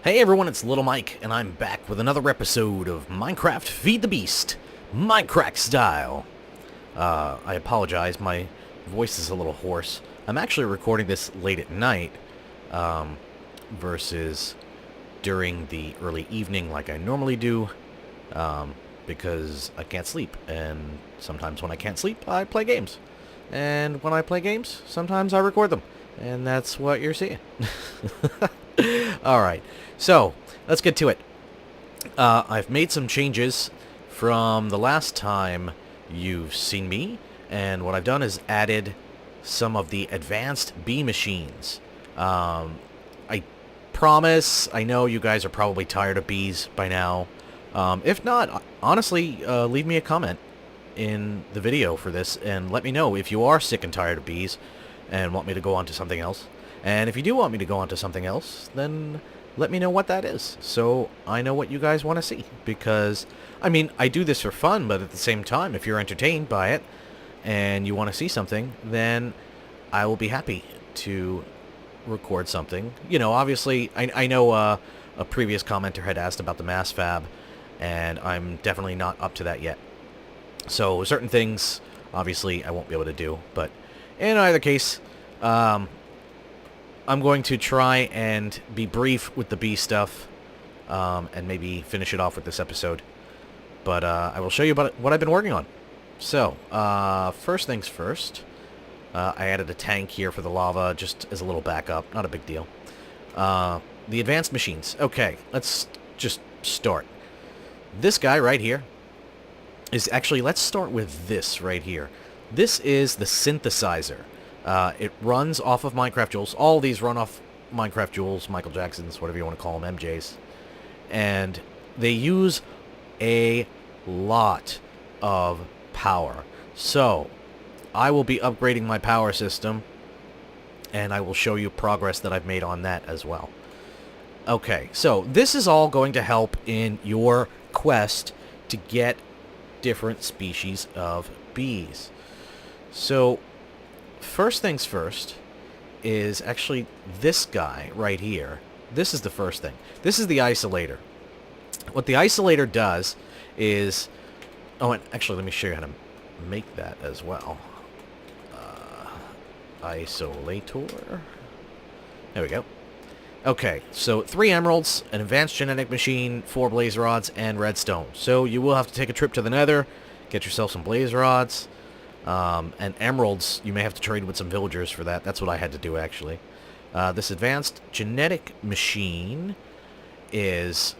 Hey everyone, it's Little Mike, and I'm back with another episode of Minecraft Feed the Beast, Minecraft style. I apologize, my voice is a little hoarse. I'm actually recording this late at night, versus during the early evening like I normally do, because I can't sleep, and sometimes when I can't sleep, I play games. And when I play games, sometimes I record them, and that's what you're seeing. Alright, so let's get to it. I've made some changes from the last time you've seen me, and what I've done is added some of the advanced bee machines. I promise, I know you guys are probably tired of bees by now. If not, honestly, leave me a comment in the video for this and let me know if you are sick and tired of bees and want me to go on to something else. And if you do want me to go on to something else, then let me know what that is, so I know what you guys want to see. Because, I mean, I do this for fun, but at the same time, if you're entertained by it, and you want to see something, then I will be happy to record something. You know, obviously, I know a previous commenter had asked about the mass fab, and I'm definitely not up to that yet. So, certain things, obviously, I won't be able to do, but in either case, I'm going to try and be brief with the bee stuff, and maybe finish it off with this episode. But I will show you about what I've been working on. So, first things first, I added a tank here for the lava, just as a little backup, not a big deal. The advanced machines. Okay, let's just start. This guy right here is actually, let's start with this right here. This is the synthesizer. It runs off of Minecraft Jewels. All these run off Minecraft Jewels, Michael Jackson's, whatever you want to call them, MJ's. And they use a lot of power. So, I will be upgrading my power system, and I will show you progress that I've made on that as well. Okay, so this is all going to help in your quest to get different species of bees. So, first things first is actually this guy right here. This is the first thing. This is the Isolator. What the Isolator does is... Oh, and actually, let me show you how to make that as well. Isolator. There we go. Okay, so 3 emeralds, an advanced genetic machine, 4 blaze rods, and redstone. So you will have to take a trip to the nether, get yourself some blaze rods. And emeralds, you may have to trade with some villagers for that. That's what I had to do, actually. This advanced genetic machine is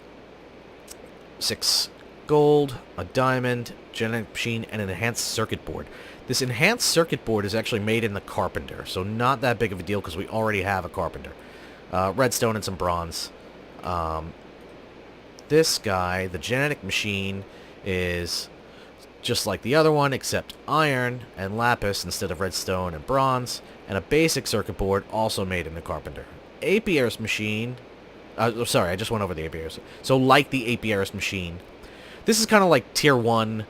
6 gold, a diamond, genetic machine, and an enhanced circuit board. This enhanced circuit board is actually made in the carpenter, so not that big of a deal because we already have a carpenter. Redstone and some bronze. This guy, the genetic machine, is just like the other one, except iron and lapis instead of redstone and bronze, and a basic circuit board also made in the carpenter. Apiarist machine... sorry, I just went over the apiarist. So, like the apiarist machine, this is kind of like tier 1,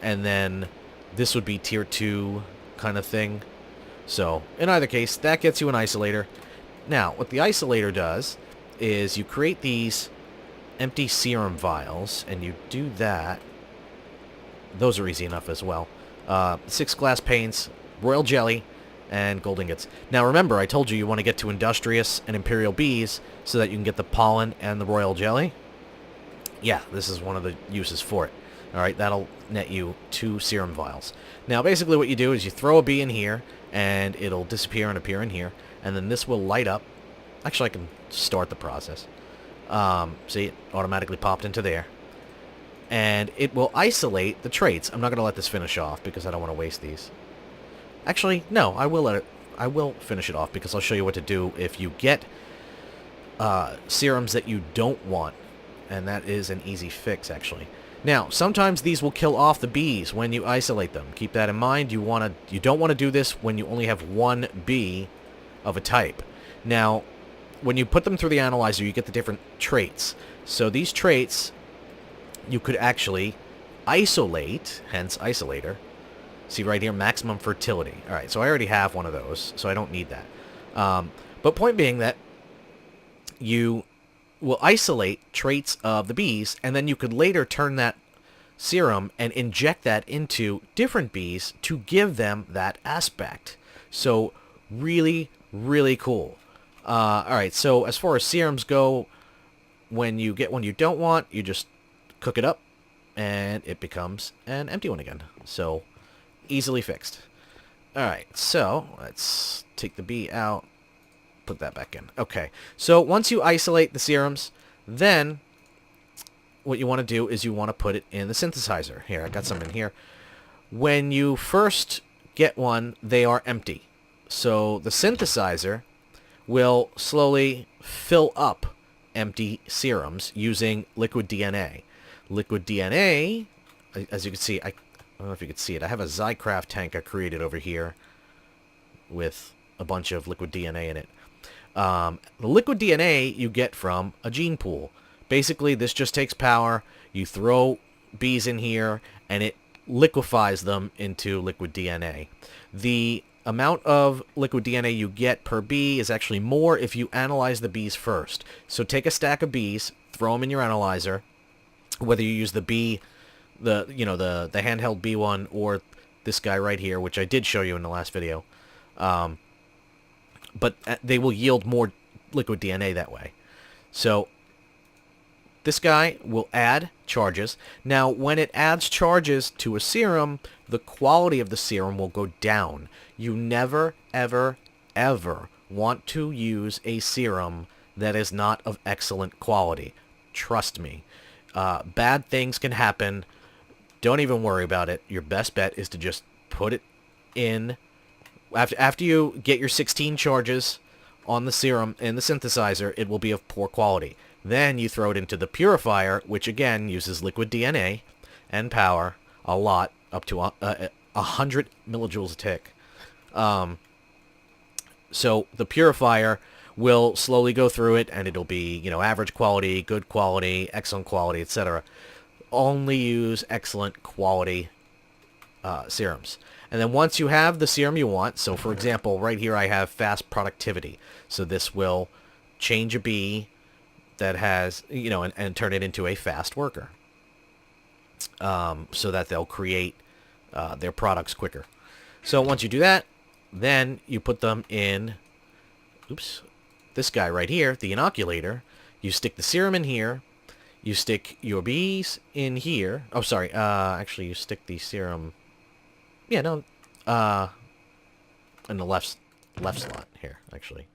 and then this would be tier 2 kind of thing. So, in either case, that gets you an isolator. Now, what the isolator does is you create these empty serum vials, and you do that. Those are easy enough as well. 6 glass panes, royal jelly, and gold ingots. Now remember, I told you you want to get to industrious and imperial bees so that you can get the pollen and the royal jelly. Yeah, this is one of the uses for it. Alright, that'll net you 2 serum vials. Now basically what you do is you throw a bee in here, and it'll disappear and appear in here, and then this will light up. Actually, I can start the process. See, it automatically popped into there. And it will isolate the traits. I'm not going to let this finish off because I don't want to waste these. Actually, no, I will finish it off because I'll show you what to do if you get serums that you don't want. And that is an easy fix, actually. Now, sometimes these will kill off the bees when you isolate them. Keep that in mind. You don't want to do this when you only have 1 bee of a type. Now, when you put them through the analyzer, you get the different traits. So these traits you could actually isolate, hence isolator. See right here, maximum fertility. Alright, so I already have one of those, so I don't need that. But point being that you will isolate traits of the bees, and then you could later turn that serum and inject that into different bees to give them that aspect. So really, really cool. Alright, so as far as serums go, when you get one you don't want, you just cook it up, and it becomes an empty one again. So, easily fixed. Alright, so let's take the bee out, put that back in. Okay, so once you isolate the serums, then what you want to do is you want to put it in the synthesizer. Here, I got some in here. When you first get one, they are empty. So the synthesizer will slowly fill up empty serums using liquid DNA. Liquid DNA, as you can see, I don't know if you can see it. I have a Zycraft tank I created over here with a bunch of liquid DNA in it. The liquid DNA you get from a gene pool. Basically, this just takes power. You throw bees in here, and it liquefies them into liquid DNA. The amount of liquid DNA you get per bee is actually more if you analyze the bees first. So take a stack of bees, throw them in your analyzer, whether you use the bee, the handheld bee one, or this guy right here, which I did show you in the last video. But they will yield more liquid DNA that way. So this guy will add charges. Now, when it adds charges to a serum, the quality of the serum will go down. You never, ever, ever want to use a serum that is not of excellent quality. Trust me. Bad things can happen. Don't even worry about it. Your best bet is to just put it in. After you get your 16 charges on the serum in the synthesizer, it will be of poor quality. Then you throw it into the purifier, which again uses liquid DNA and power a lot, up to 100 millijoules a tick. So the purifier will slowly go through it, and it'll be, average quality, good quality, excellent quality, etc. Only use excellent quality serums. And then once you have the serum you want, so for example, right here I have fast productivity. So this will change a bee that has, and turn it into a fast worker. So that they'll create their products quicker. So once you do that, then you put them in, this guy right here, the Inoculator. You stick the serum in here. You stick your bees in here. Oh, sorry. Actually, you stick the serum... Yeah, no. In the left slot here, actually.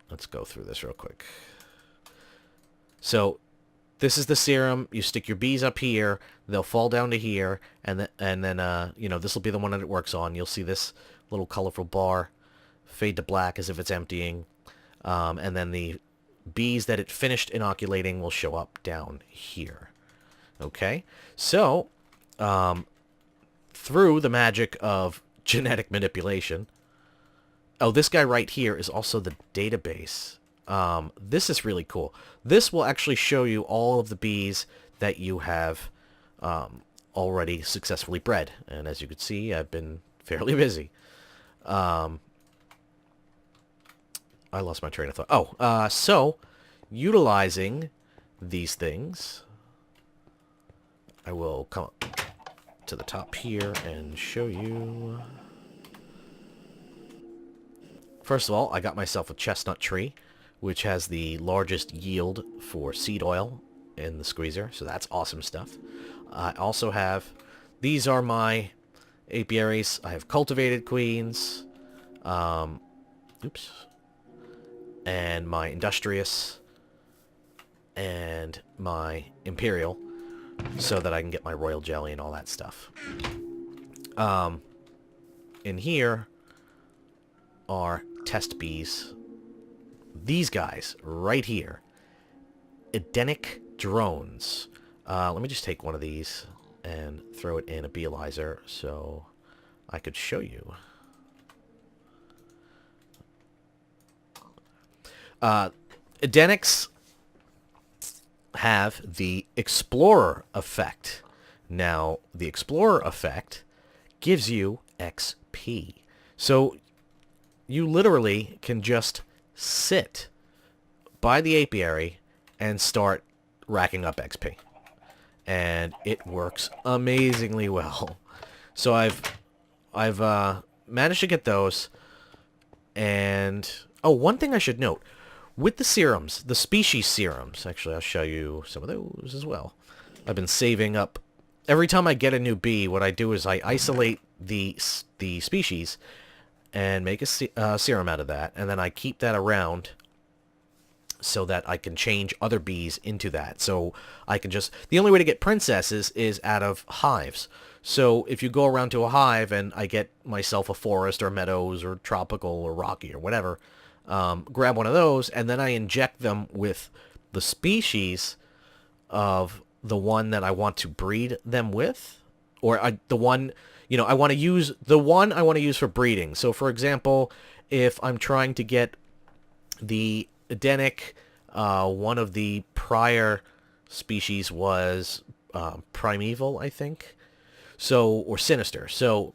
Let's go through this real quick. So, this is the serum. You stick your bees up here. They'll fall down to here, and then this will be the one that it works on. You'll see this little colorful bar fade to black as if it's emptying, and then the bees that it finished inoculating will show up down here. Okay, so through the magic of genetic manipulation. Oh, this guy right here is also the database. This is really cool. This will actually show you all of the bees that you have already successfully bred. And as you can see, I've been fairly busy. I lost my train of thought. So, utilizing these things, I will come up to the top here and show you. First of all, I got myself a chestnut tree, which has the largest yield for seed oil in the squeezer, so that's awesome stuff. I also have, these are my apiaries. I have cultivated queens, and my industrious, and my imperial, so that I can get my royal jelly and all that stuff. In here are test bees. These guys right here. Edenic drones. Let me just take one of these and throw it in a beelyzer so I could show you. Edenics have the Explorer effect. Now, the Explorer effect gives you XP. So, you literally can just sit buy the apiary, and start racking up XP. And it works amazingly well. So I've managed to get those. And oh, one thing I should note with the serums, the species serums. Actually, I'll show you some of those as well. I've been saving up. Every time I get a new bee, what I do is I isolate the species and make a serum out of that, and then I keep that around so that I can change other bees into that. So I can just... The only way to get princesses is out of hives. So if you go around to a hive and I get myself a forest or meadows or tropical or rocky or whatever, grab one of those, and then I inject them with the species of the one that I want to breed them with, or the one, I want to use the one I want to use for breeding. So for example, if I'm trying to get the Edenic, one of the prior species was Primeval, I think. So, or Sinister. So,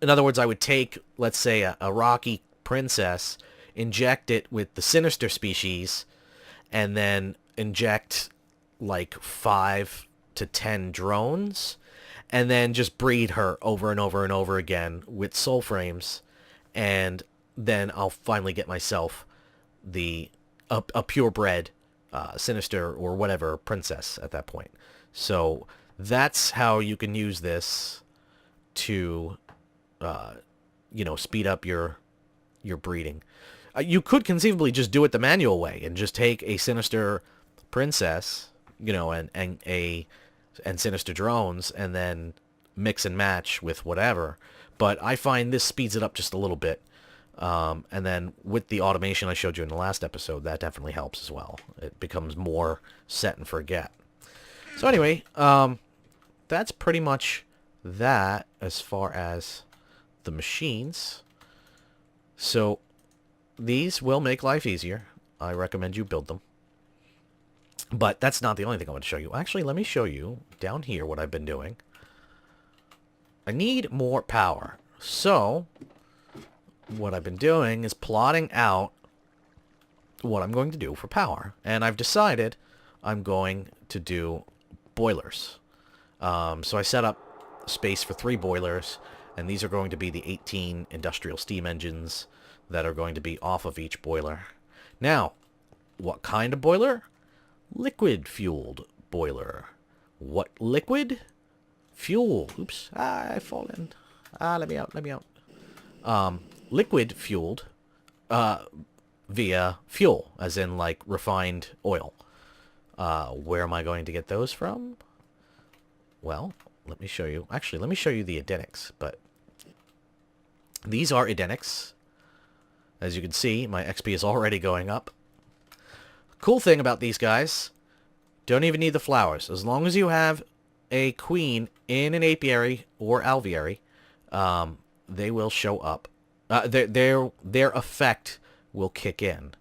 in other words, I would take, let's say, a rocky princess, inject it with the Sinister species, and then inject like 5 to 10 drones, and then just breed her over and over and over again with soul frames, and then I'll finally get myself a purebred Sinister or whatever princess at that point. So that's how you can use this to speed up your breeding. You could conceivably just do it the manual way and just take a Sinister princess, and Sinister drones, and then mix and match with whatever. But I find this speeds it up just a little bit. And then with the automation I showed you in the last episode, that definitely helps as well. It becomes more set and forget. So anyway, that's pretty much that as far as the machines. So these will make life easier. I recommend you build them. But that's not the only thing I want to show you. Actually, let me show you down here what I've been doing. I need more power. So what I've been doing is plotting out what I'm going to do for power. And I've decided I'm going to do boilers. So I set up space for 3 boilers, and these are going to be the 18 industrial steam engines that are going to be off of each boiler. Now, what kind of boiler? Liquid-fueled boiler. What liquid? Fuel. Oops. I've fallen. Let me out. Liquid-fueled via fuel, as in, like, refined oil. Where am I going to get those from? Well, let me show you. Actually, let me show you the Edenics, but these are Edenics. As you can see, my XP is already going up. Cool thing about these guys, don't even need the flowers. As long as you have a queen in an apiary or alveary, they will show up. Their effect will kick in.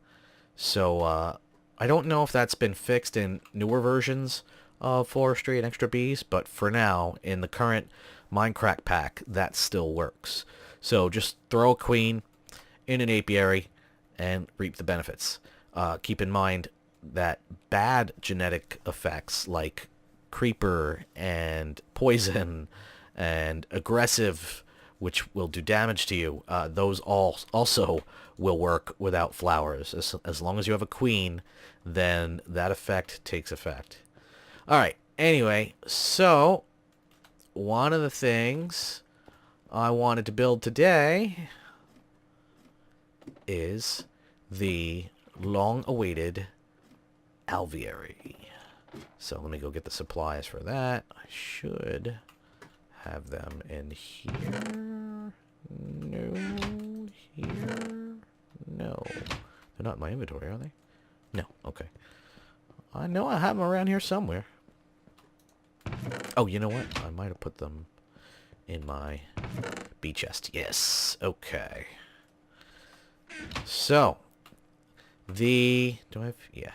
So I don't know if that's been fixed in newer versions of Forestry and Extra Bees, but for now, in the current Minecraft pack, that still works. So just throw a queen in an apiary and reap the benefits. Keep in mind that bad genetic effects like creeper and poison and aggressive, which will do damage to you, those also will work without flowers. As long as you have a queen, then that effect takes effect. Alright, anyway, so one of the things I wanted to build today is the long-awaited alveary. So let me go get the supplies for that. I should have them in here. No. Here. No. They're not in my inventory, are they? No. Okay. I know I have them around here somewhere. Oh, you know what? I might have put them in my bee chest. Yes. Okay. So, do I have... Yeah.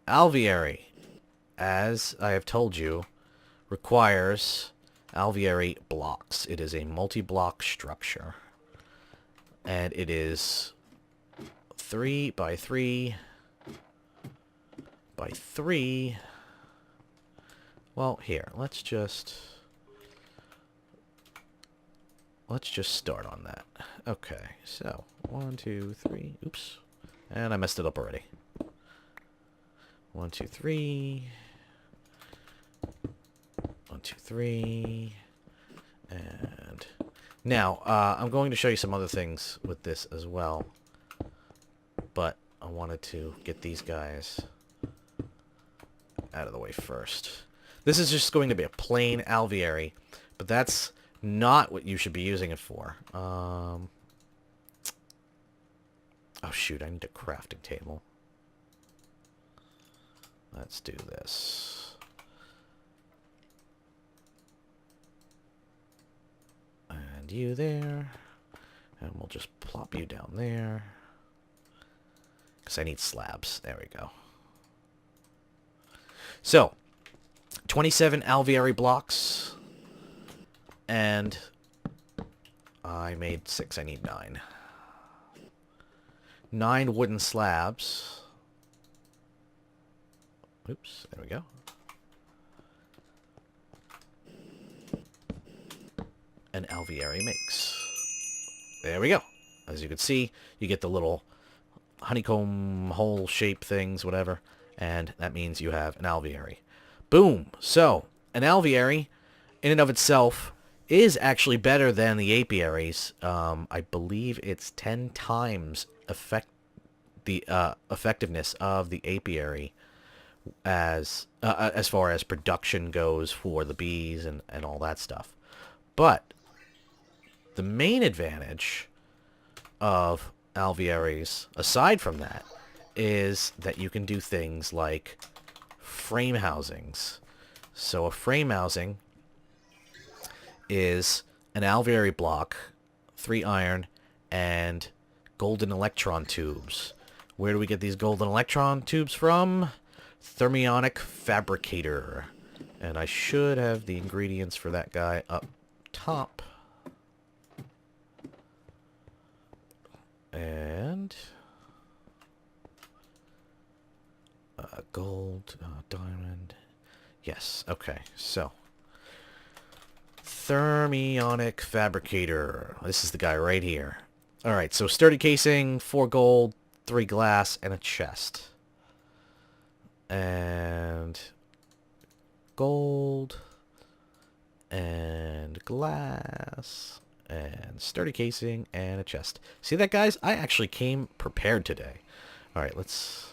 Alveary, as I have told you, requires alveary blocks. It is a multi-block structure. And it is 3 by 3 by 3. Well, here, let's just start on that. Okay, so 1, 2, 3. Oops, and I messed it up already. 1, 2, 3. 1, 2, 3. And now I'm going to show you some other things with this as well, but I wanted to get these guys out of the way first. This is just going to be a plain alveary, but that's not what you should be using it for. Oh shoot, I need a crafting table. Let's do this. And you there. And we'll just plop you down there. Because I need slabs. There we go. So, 27 alveary blocks. And I made 6. I need 9. 9 wooden slabs. Oops, there we go. An alveary makes. There we go. As you can see, you get the little honeycomb hole shape things, whatever, and that means you have an alveary. Boom! So, an alveary, in and of itself, is actually better than the apiaries. I believe it's 10 times effectiveness of the apiary as far as production goes for the bees and all that stuff. But the main advantage of alvearies, aside from that, is that you can do things like frame housings. So a frame housing is an alveary block, 3 iron, and golden electron tubes. Where do we get these golden electron tubes from? Thermionic fabricator. And I should have the ingredients for that guy up top. And gold, diamond. Yes, okay. So Thermionic fabricator. This is the guy right here. Alright, so sturdy casing, 4 gold, 3 glass, and a chest. And gold, and glass, and sturdy casing, and a chest. See that, guys? I actually came prepared today. Alright, let's...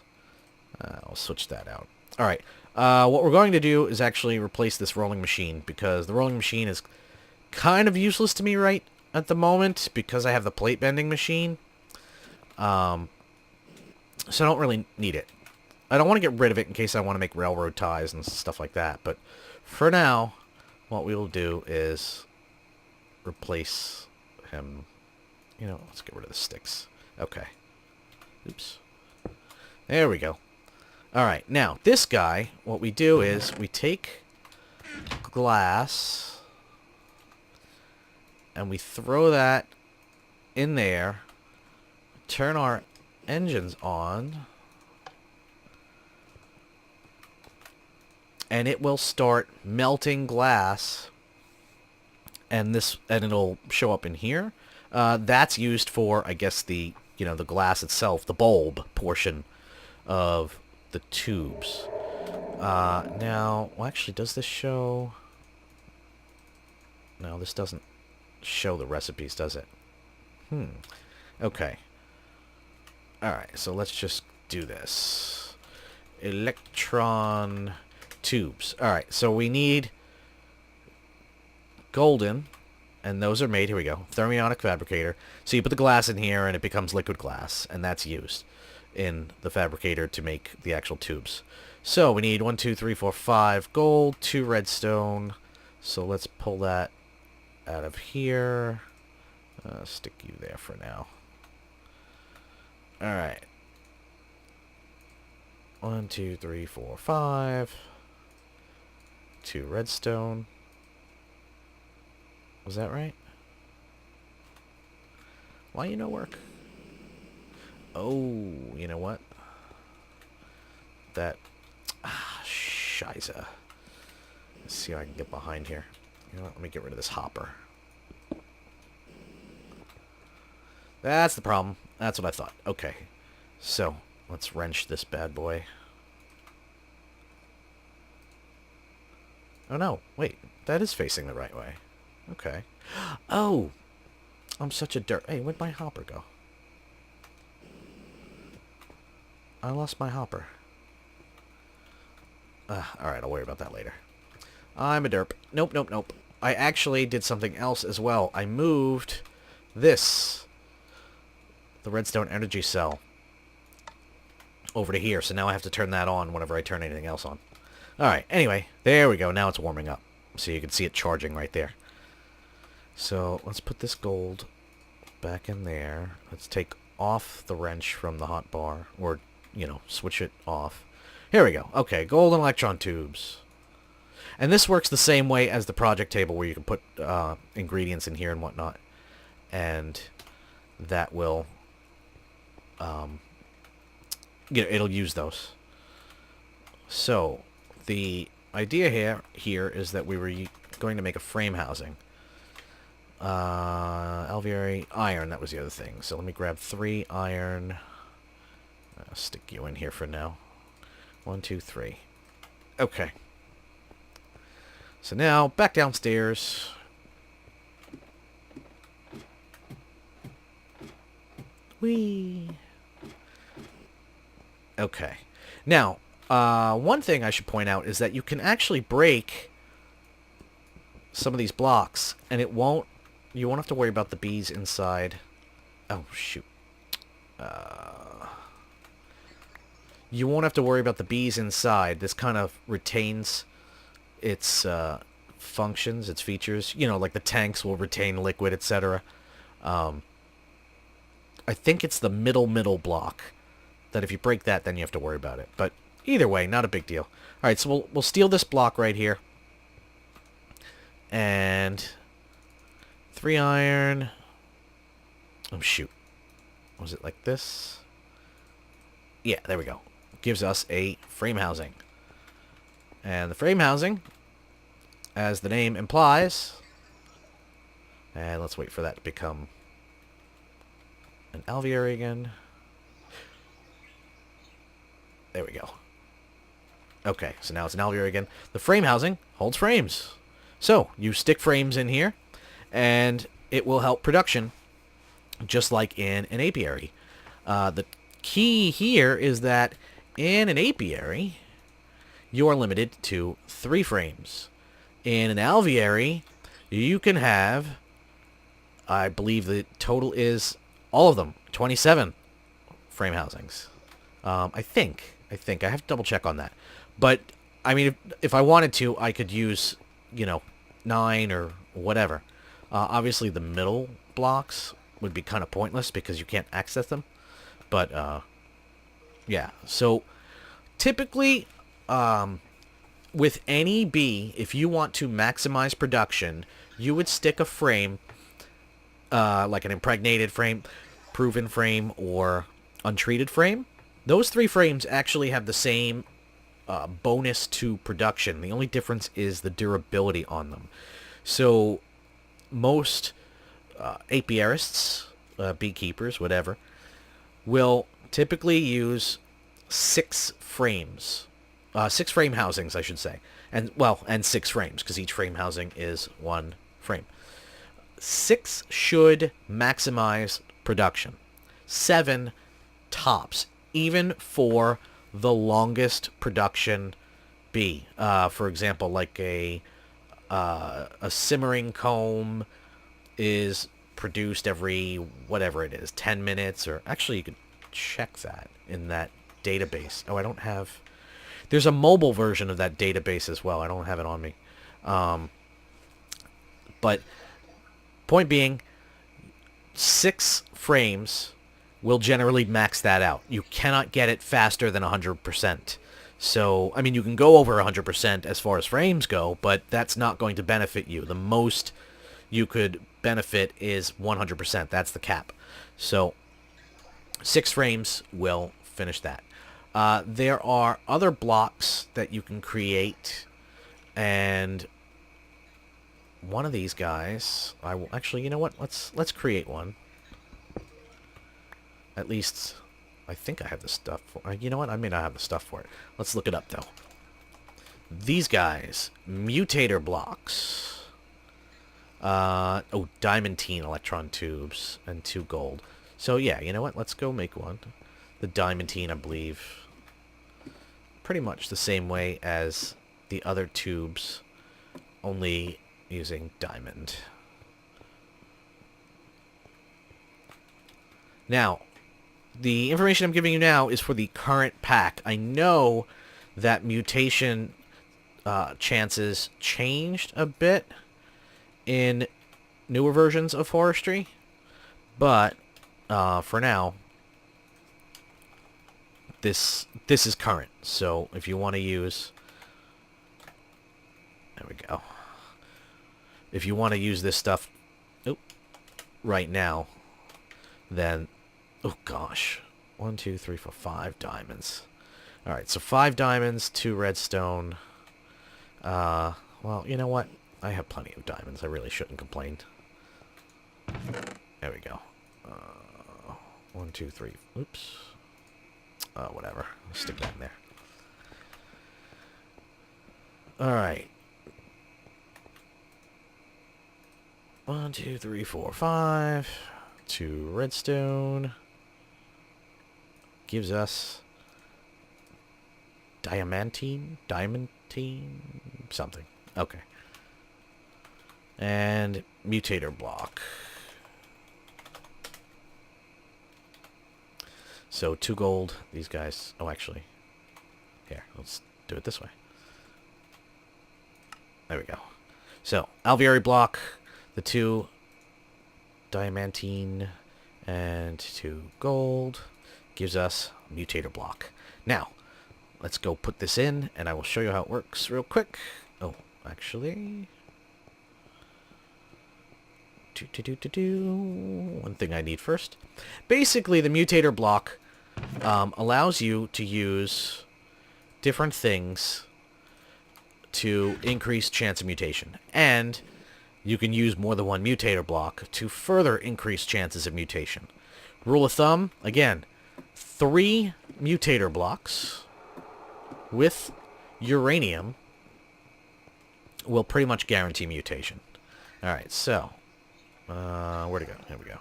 I'll switch that out. Alright, what we're going to do is actually replace this rolling machine, because the rolling machine is kind of useless to me right at the moment, because I have the plate bending machine. So I don't really need it. I don't want to get rid of it in case I want to make railroad ties and stuff like that, but for now, what we will do is replace him. You know, let's get rid of the sticks. Okay. Oops. There we go. Alright, now, this guy, what we do is we take glass and we throw that in there, turn our engines on, and it will start melting glass, and it'll show up in here. That's used for, I guess, the glass itself, the bulb portion of the tubes. Now, well, actually, does this show? No, this doesn't show the recipes, does it? Okay. Alright, so let's just do this. Electron Tubes. Alright, so we need golden, and those are made, here we go, thermionic fabricator. So you put the glass in here and it becomes liquid glass, and that's used in the fabricator to make the actual tubes. So we need 1, 2, 3, 4, 5 gold, 2 redstone. So let's pull that out of here. Stick you there for now. Alright. 1, 2, 3, 4, 5. 2 redstone. Was that right? Why you no work? Oh, you know what? That... Shiza. Let's see if I can get behind here. You know what? Let me get rid of this hopper. That's the problem. That's what I thought. Okay. So, let's wrench this bad boy. Oh no, wait. That is facing the right way. Okay. Oh! I'm such a dirt... Hey, where'd my hopper go? I lost my hopper. Alright, I'll worry about that later. I'm a derp. Nope, nope, nope. I actually did something else as well. I moved this, the redstone energy cell, over to here. So now I have to turn that on whenever I turn anything else on. Alright, anyway, there we go. Now it's warming up. So you can see it charging right there. So let's put this gold back in there. Let's take off the wrench from the hot bar, or, you know, switch it off. Here we go. Okay, gold and electron tubes. And this works the same way as the project table, where you can put ingredients in here and whatnot. And that will, it'll use those. So, the idea here is that we were going to make a frame housing. Alveary, iron, that was the other thing. So let me grab 3 iron. I'll stick you in here for now. 1, 2, 3. Okay. So now, back downstairs. Whee! Okay. Now, one thing I should point out is that you can actually break some of these blocks, and it won't... You won't have to worry about the bees inside. Oh, shoot. You won't have to worry about the bees inside. This kind of retains its functions, its features. You know, like the tanks will retain liquid, etc. I think it's the middle block that if you break that, then you have to worry about it. But either way, not a big deal. All right, so we'll steal this block right here. And 3 iron. Oh, shoot. Was it like this? Yeah, there we go. Gives us a frame housing. And the frame housing, as the name implies, and let's wait for that to become an alveary again. There we go. Okay, so now it's an alveary again. The frame housing holds frames. So, you stick frames in here, and it will help production, just like in an apiary. The key here is that in an apiary, you are limited to 3 frames. In an alveary, you can have, I believe the total is, all of them, 27 frame housings. I think. I have to double check on that. But, I mean, if I wanted to, I could use, you know, 9 or whatever. Obviously, the middle blocks would be kind of pointless because you can't access them. But, yeah. So, typically, with any bee, if you want to maximize production, you would stick a frame, like an impregnated frame, proven frame, or untreated frame. Those 3 frames actually have the same bonus to production. The only difference is the durability on them. So, most apiarists, beekeepers, whatever, will typically use 6 frames. 6 frame housings, I should say. And 6 frames, because each frame housing is 1 frame. 6 should maximize production. 7 tops, even for the longest production bee. For example, like a simmering comb is produced every, whatever it is, 10 minutes, or actually you could check that in that database. Oh, I don't have... There's a mobile version of that database as well. I don't have it on me. But point being, 6 frames will generally max that out. You cannot get it faster than 100%. So, I mean, you can go over 100% as far as frames go, but that's not going to benefit you. The most you could benefit is 100%. That's the cap. So, 6 frames will finish that. There are other blocks that you can create, and one of these guys, I will actually, you know what? Let's create one. At least, I think I have the stuff for. You know what? I may not have the stuff for it. Let's look it up though. These guys, mutator blocks. Oh, diamantine electron tubes and 2 gold. So yeah, you know what? Let's go make one. The diamantine, I believe, pretty much the same way as the other tubes, only using diamond. Now, the information I'm giving you now is for the current pack. I know that mutation chances changed a bit in newer versions of Forestry, but for now, this is current. So if you want to use, there we go. If you want to use this stuff, right now, then, oh gosh, 1, 2, 3, 4, 5 diamonds. All right, so 5 diamonds, 2 redstone. Well, you know what? I have plenty of diamonds. I really shouldn't complain. There we go. 1, 2, 3. Oops. Whatever. I'll stick that in there. Alright. 1, 2, 3, 4, 5. 2 redstone. Gives us diamantine? Something. Okay. And mutator block. So 2 gold, these guys. Oh, actually, here, let's do it this way. There we go. So alveary block, the 2 diamantine and 2 gold gives us mutator block. Now, let's go put this in, and I will show you how it works real quick. Oh, actually, one thing I need first. Basically, the mutator block allows you to use different things to increase chance of mutation. And you can use more than one mutator block to further increase chances of mutation. Rule of thumb, again, 3 mutator blocks with uranium will pretty much guarantee mutation. Alright, so where'd it go? Here we go.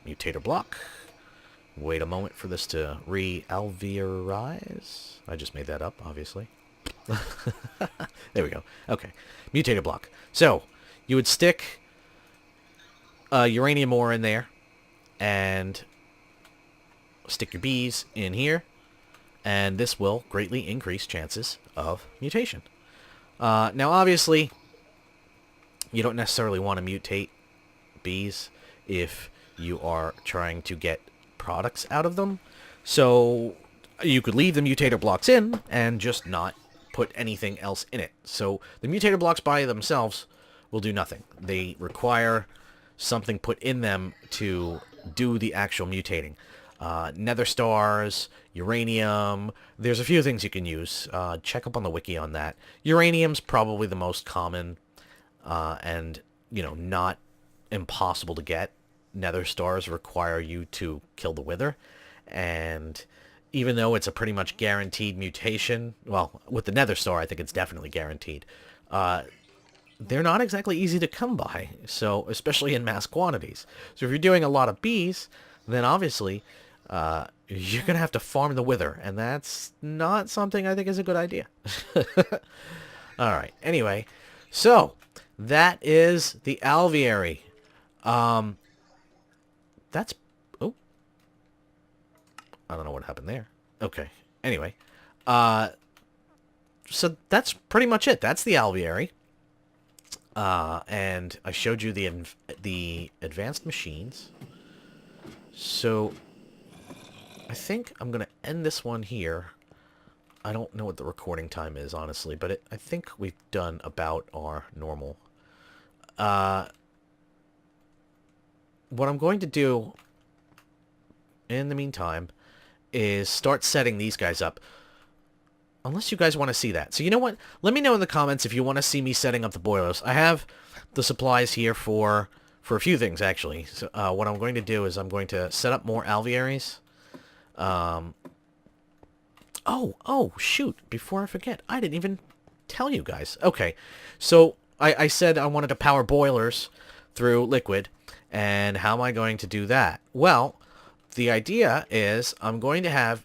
Mutator block. Wait a moment for this to re-alvearize. I just made that up, obviously. There we go. Okay. Mutator block. So, you would stick uranium ore in there, and stick your bees in here, and this will greatly increase chances of mutation. Now, obviously, you don't necessarily want to mutate bees if you are trying to get products out of them. So you could leave the mutator blocks in and just not put anything else in it. So the mutator blocks by themselves will do nothing. They require something put in them to do the actual mutating. Nether stars, uranium, there's a few things you can use. Check up on the wiki on that. Uranium's probably the most common and, you know, not impossible to get. Nether stars require you to kill the wither, and even though it's a pretty much guaranteed mutation, well, with the nether star I think it's definitely guaranteed, they're not exactly easy to come by, so especially in mass quantities. So if you're doing a lot of bees, then obviously you're gonna have to farm the wither, and that's not something I think is a good idea. Alright, anyway, so that is the alveary. That's... oh. I don't know what happened there. Okay. Anyway. So that's pretty much it. That's the alveary. And I showed you the advanced machines. So I think I'm going to end this one here. I don't know what the recording time is, honestly, but I think we've done about our normal. What I'm going to do in the meantime, is start setting these guys up. Unless you guys want to see that. So you know what? Let me know in the comments if you want to see me setting up the boilers. I have the supplies here for a few things, actually. So what I'm going to do is I'm going to set up more alvearies. Oh, shoot. Before I forget, I didn't even tell you guys. Okay, so I said I wanted to power boilers through liquid. And how am I going to do that? Well, the idea is I'm going to have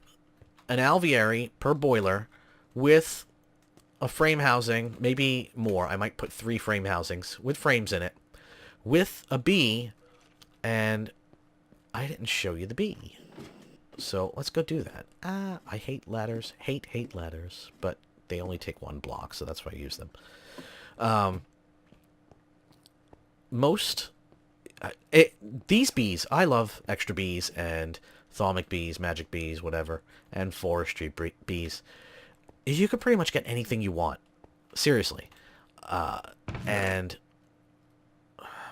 an alveary per boiler with a frame housing, maybe more. I might put 3 frame housings with frames in it, with a bee, and I didn't show you the bee. So let's go do that. I hate ladders. Hate ladders, but they only take 1 block, so that's why I use them. These bees, I love extra bees and thalamic bees, magic bees, whatever, and forestry bees. You could pretty much get anything you want. Seriously. And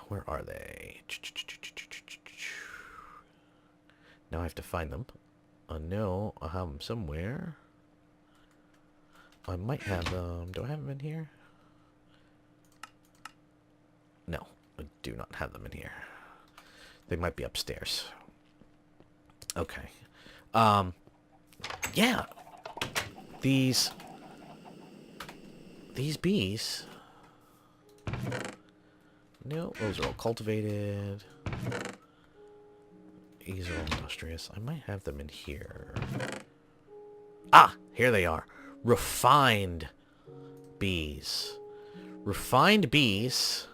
where are they? Now I have to find them. No, I have them somewhere. I might have them. Do I have them in here? No, I do not have them in here. They might be upstairs. Okay. Yeah. These bees. No, those are all cultivated. These are all industrious. I might have them in here. Ah, here they are. Refined bees. Refined bees.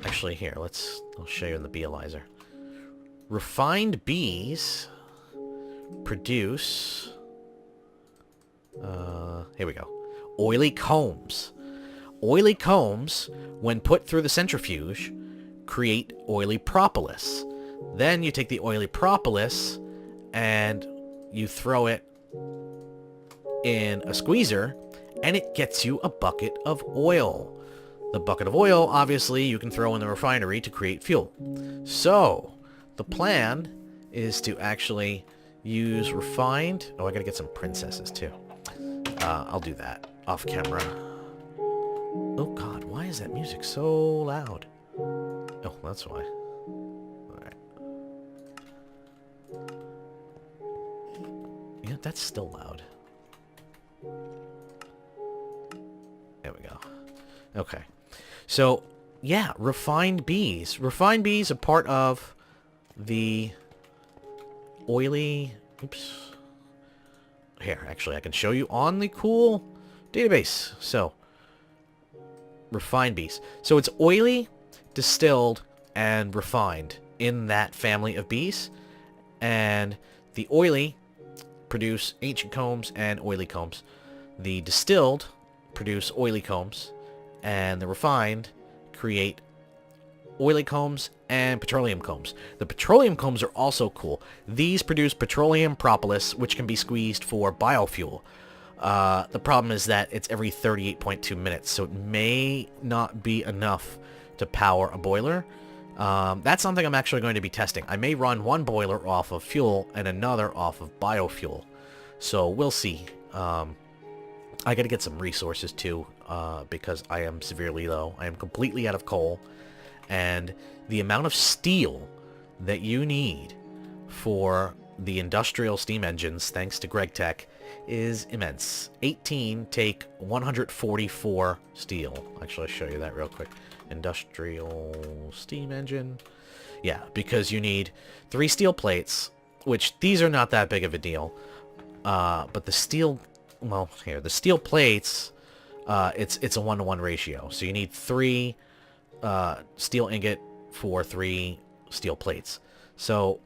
Actually, here, I'll show you in the beealyzer. Refined bees produce, here we go, oily combs. Oily combs, when put through the centrifuge, create oily propolis. Then you take the oily propolis and you throw it in a squeezer, and it gets you a bucket of oil. The bucket of oil, obviously, you can throw in the refinery to create fuel. So, the plan is to actually use refined... Oh, I gotta get some princesses, too. I'll do that off camera. Oh, God, why is that music so loud? Oh, that's why. Alright. Yeah, that's still loud. There we go. Okay. So, yeah, refined bees. Refined bees are part of the oily... Oops. Here, actually, I can show you on the cool database. So, refined bees. So it's oily, distilled, and refined in that family of bees. And the oily produce ancient combs and oily combs. The distilled produce oily combs. And the refined create oily combs and petroleum combs. The petroleum combs are also cool. These produce petroleum propolis, which can be squeezed for biofuel. The problem is that it's every 38.2 minutes, so it may not be enough to power a boiler. That's something I'm actually going to be testing. I may run one boiler off of fuel and another off of biofuel. So we'll see. I gotta get some resources too, because I am severely low. I am completely out of coal. And the amount of steel that you need for the industrial steam engines, thanks to Greg Tech, is immense. 18 take 144 steel. Actually, I'll show you that real quick. Industrial steam engine. Yeah, because you need 3 steel plates, which these are not that big of a deal. But the steel... Well, here, the steel plates, it's a 1-to-1 ratio. So you need 3 steel ingot for 3 steel plates. So,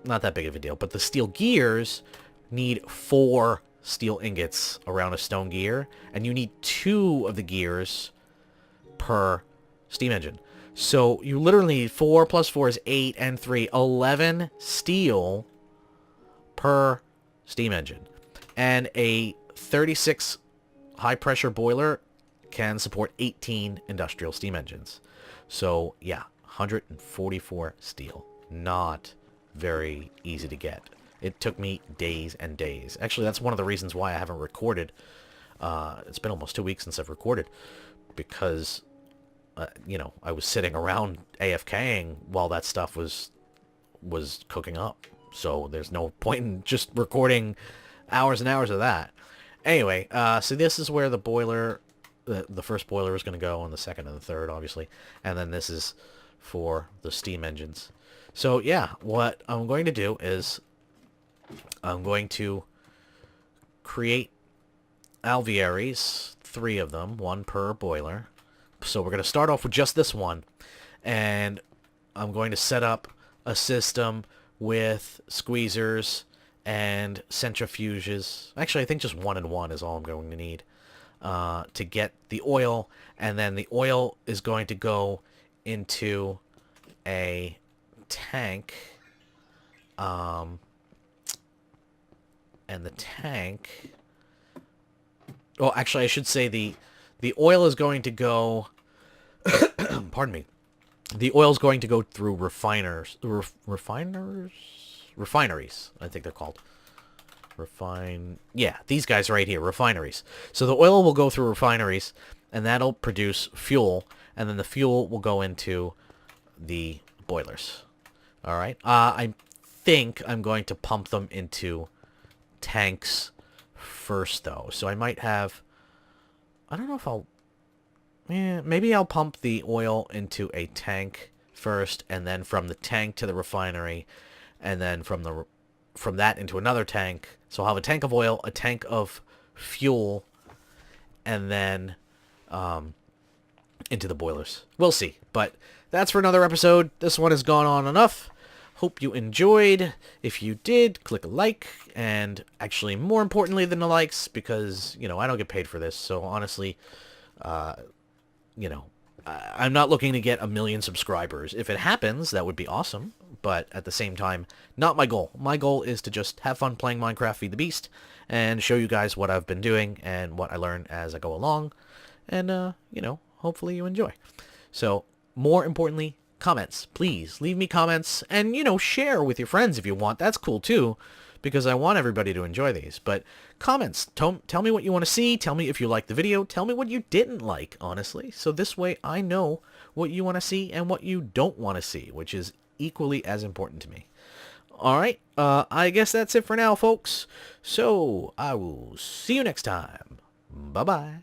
not that big of a deal. But the steel gears need 4 steel ingots around a stone gear. And you need 2 of the gears per steam engine. So, you literally need 4 plus 4 is 8 and 3. 11 steel per steam engine. And a 36 high-pressure boiler can support 18 industrial steam engines. So, yeah, 144 steel. Not very easy to get. It took me days and days. Actually, that's one of the reasons why I haven't recorded. It's been almost 2 weeks since I've recorded, because, you know, I was sitting around AFKing while that stuff was cooking up. So there's no point in just recording hours and hours of that. Anyway, so this is where the boiler, the first boiler is going to go, and the second and the third, obviously. And then this is for the steam engines. So yeah, what I'm going to do is I'm going to create alvearies, 3 of them, 1 per boiler. So we're going to start off with just this one, and I'm going to set up a system with squeezers and centrifuges. Actually, I think just 1 and 1 is all I'm going to need to get the oil, and then the oil is going to go into a tank, and the tank... Well, actually, I should say the oil is going to go... Pardon me. The oil is going to go through refineries, I think they're called. Yeah, these guys right here, refineries. So the oil will go through refineries, and that'll produce fuel, and then the fuel will go into the boilers. All right. I think I'm going to pump them into tanks first, though. So I might have... I don't know if I'll... maybe I'll pump the oil into a tank first, and then from the tank to the refinery, and then from that into another tank. So I'll have a tank of oil, a tank of fuel, and then into the boilers. We'll see. But that's for another episode. This one has gone on enough. Hope you enjoyed. If you did, click a like, and actually more importantly than the likes, because, you know, I don't get paid for this, so honestly, you know, I'm not looking to get 1 million subscribers. If it happens, that would be awesome, but at the same time, not my goal. My goal is to just have fun playing Minecraft Feed the Beast, and show you guys what I've been doing, and what I learn as I go along, and, you know, hopefully you enjoy. So, more importantly, comments. Please leave me comments, and, you know, share with your friends if you want. That's cool too, because I want everybody to enjoy these. But comments, tell me what you want to see. Tell me if you liked the video. Tell me what you didn't like, honestly. So this way I know what you want to see and what you don't want to see, which is equally as important to me. Alright, I guess that's it for now, folks. So I will see you next time. Bye-bye.